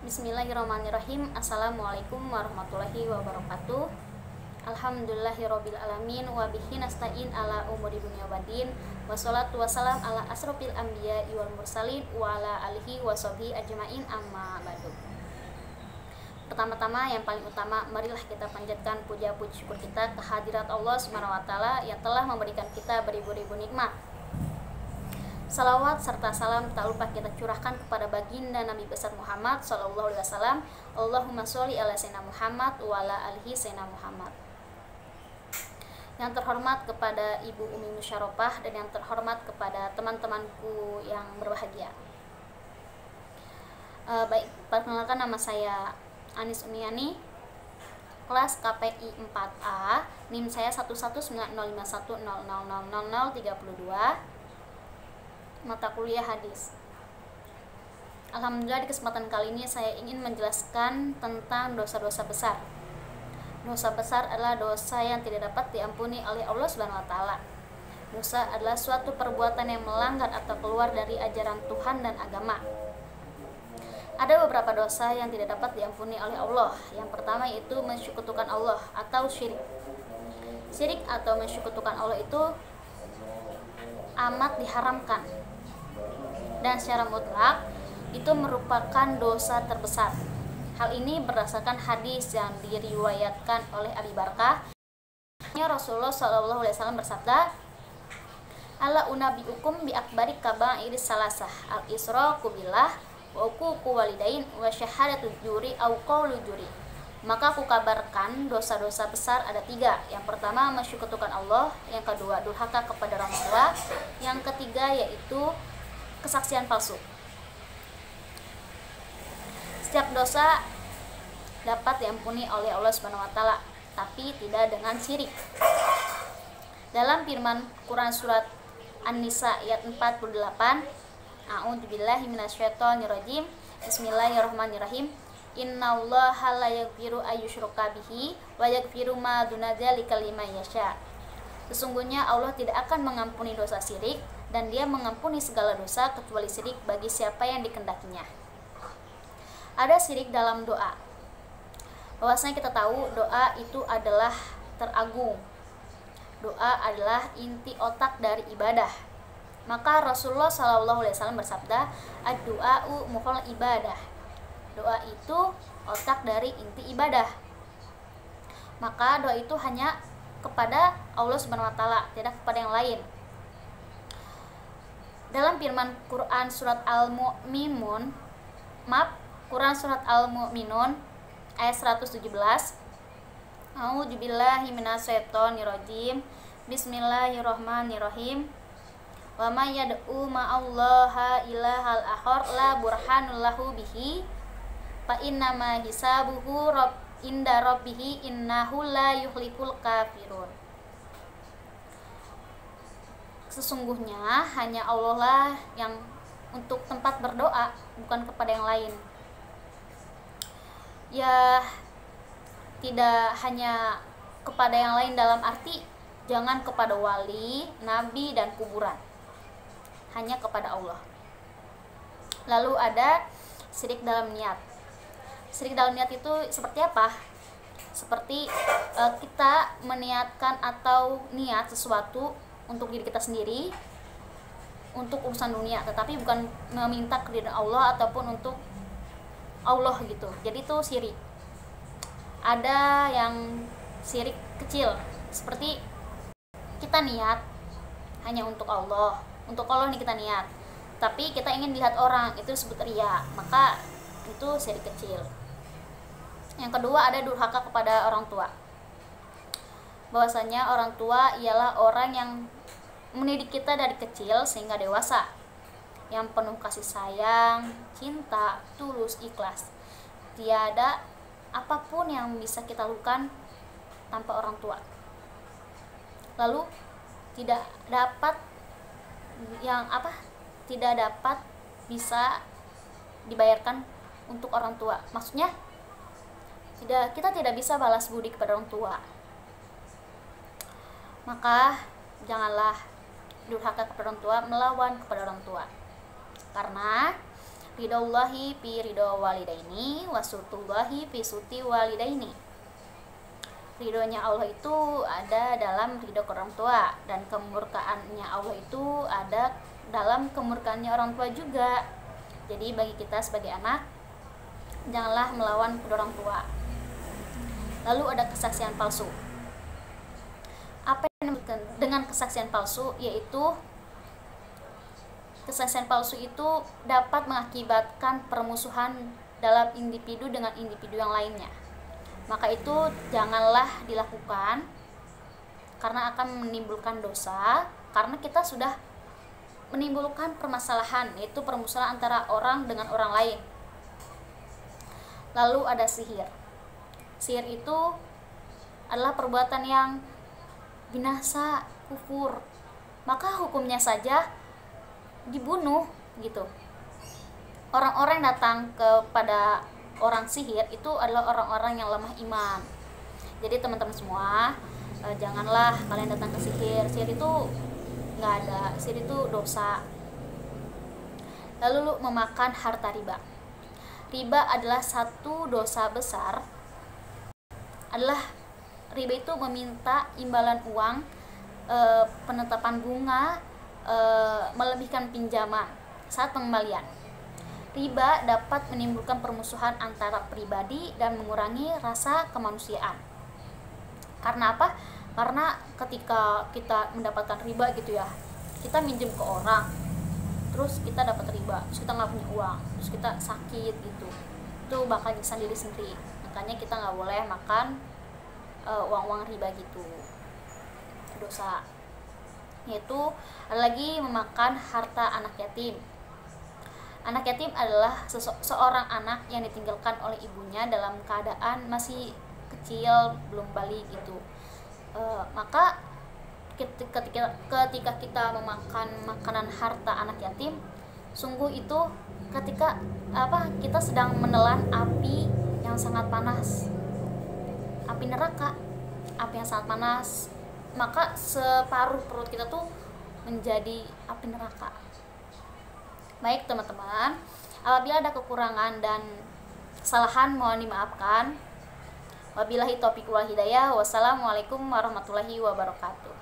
Bismillahirrahmanirrahim. Assalamualaikum warahmatullahi wabarakatuh. Alhamdulillahirabbil alamin wa bihi nasta'in ala umuri dunya waddin. Wassalatu wassalam ala asrofil anbiya'i wal mursalin wa ala alihi washabihi ajmain, amma ba'du. Pertama-tama yang paling utama, marilah kita panjatkan puja puji syukur kita kehadirat Allah Subhanahu wa taala yang telah memberikan kita beribu-ribu nikmat. Salawat serta salam tak lupa kita curahkan kepada baginda Nabi besar Muhammad sallallahu alaihi wasallam. Allahumma sholli ala sayyidina Muhammad wa ala alihi sayyidina Muhammad. Yang terhormat kepada Ibu Umi Musyarofah dan yang terhormat kepada teman-temanku yang berbahagia. Baik, perkenalkan, nama saya Anis Umiani, kelas KPI 4A, NIM saya 1190510000032, mata kuliah hadis. Alhamdulillah, di kesempatan kali ini saya ingin menjelaskan tentang dosa-dosa besar. Dosa besar adalah dosa yang tidak dapat diampuni oleh Allah Subhanahu wa taala. Dosa adalah suatu perbuatan yang melanggar atau keluar dari ajaran Tuhan dan agama. Ada beberapa dosa yang tidak dapat diampuni oleh Allah. Yang pertama yaitu mensyekutukan Allah atau syirik. Syirik atau mensyekutukan Allah itu amat diharamkan, dan secara mutlak itu merupakan dosa terbesar. Hal ini berdasarkan hadis yang diriwayatkan oleh Abi Barkah. Rasulullah Shallallahu Alaihi Wasallam bersabda, "Ala unabiukum bi akbari kabairis salasah, al israku billah wa uququ walidain wa syahadatu juri au qaulu juri." Maka aku kabarkan dosa-dosa besar ada 3. Yang pertama mensyekutukan Allah, yang kedua durhaka kepada orang tua, yang ketiga yaitu kesaksian palsu. Setiap dosa dapat diampuni oleh Allah Subhanahu wa taala, tapi tidak dengan syirik. Dalam firman Quran surat An-Nisa ayat 48, A'udzubillahi minasyaitonirrajim. Bismillahirrahmanirrahim. Innallaha la yaghfiru ayyushraka bihi wa yaghfiru ma duna dzalika liman yasha. Sesungguhnya Allah tidak akan mengampuni dosa syirik, dan Dia mengampuni segala dosa kecuali syirik bagi siapa yang dikehendakinya. Ada syirik dalam doa. Bahwasanya kita tahu doa itu adalah teragung. Doa adalah inti otak dari ibadah. Maka Rasulullah SAW bersabda, "Ad-du'a'u mukhul ibadah." Doa itu otak dari inti ibadah. Maka doa itu hanya kepada Allah Subhanahu wa taala, tidak kepada yang lain. Dalam firman Quran surat Quran surat Al-Mu'minun ayat 117, A'udzubillahi minasyaitonirrajim. Bismillahirrahmanirrahim. Wa may yad'u ma'allaha ilahal akhar la burhanul lahu bihi fa innama hisabuhu inda rabbih innahu la yuhliful kafirun. Sesungguhnya hanya Allah lah yang untuk tempat berdoa, bukan kepada yang lain. Ya, tidak hanya kepada yang lain dalam arti jangan kepada wali, nabi, dan kuburan. Hanya kepada Allah. Lalu ada syirik dalam niat. Syirik dalam niat itu seperti apa? Seperti kita meniatkan atau niat sesuatu untuk diri kita sendiri, untuk urusan dunia, tetapi bukan meminta keridhaan Allah ataupun untuk Allah gitu. Jadi itu syirik. Ada yang syirik kecil, seperti kita niat hanya untuk Allah nih kita niat, tapi kita ingin dilihat orang, itu disebut riya, maka itu syirik kecil. Yang kedua ada durhaka kepada orang tua. Bahwasanya orang tua ialah orang yang mendidik kita dari kecil sehingga dewasa, yang penuh kasih sayang, cinta, tulus, ikhlas. Tiada apapun yang bisa kita lakukan tanpa orang tua. Lalu tidak dapat bisa dibayarkan untuk orang tua. Maksudnya kita tidak bisa balas budi kepada orang tua. Maka janganlah durhaka kepada orang tua, melawan kepada orang tua. Karena Ridaullahi fi ridho walidaini wasutullahi fi suti walidaini. Ridhonya Allah itu ada dalam ridho ke orang tua, dan kemurkaannya Allah itu ada dalam kemurkaannya orang tua juga. Jadi bagi kita sebagai anak, janganlah melawan kedua orang tua. Lalu ada kesaksian palsu. Apa yang disebutkan dengan kesaksian palsu? Yaitu kesaksian palsu itu dapat mengakibatkan permusuhan dalam individu dengan individu yang lainnya. Maka itu janganlah dilakukan, karena akan menimbulkan dosa, karena kita sudah menimbulkan permasalahan, yaitu permusuhan antara orang dengan orang lain. Lalu ada sihir. Sihir itu adalah perbuatan yang binasa, kufur. Maka hukumnya saja dibunuh gitu. Orang-orang yang datang kepada orang sihir itu adalah orang-orang yang lemah iman. Jadi teman-teman semua, janganlah kalian datang ke sihir. Sihir itu nggak ada, sihir itu dosa. Lalu memakan harta riba. Riba adalah satu dosa besar. Riba itu meminta imbalan uang, penetapan bunga, melebihkan pinjaman saat pengembalian. Riba dapat menimbulkan permusuhan antara pribadi dan mengurangi rasa kemanusiaan. Karena apa? Karena ketika kita mendapatkan riba gitu ya, kita minjem ke orang, terus kita dapat riba, terus kita nggak punya uang, terus kita sakit gitu, itu bakal nyiksa diri sendiri. Makanya kita nggak boleh makan uang-uang riba gitu, dosa. Yaitu ada lagi memakan harta anak yatim. Anak yatim adalah seorang anak yang ditinggalkan oleh ibunya dalam keadaan masih kecil, belum balik gitu. Maka ketika kita memakan makanan harta anak yatim, sungguh itu ketika kita sedang menelan api yang sangat panas, api neraka, api yang sangat panas. Maka separuh perut kita tuh menjadi api neraka. Baik teman-teman, apabila ada kekurangan dan kesalahan mohon dimaafkan. Wabillahi taufiq wal hidayah. Wassalamualaikum warahmatullahi wabarakatuh.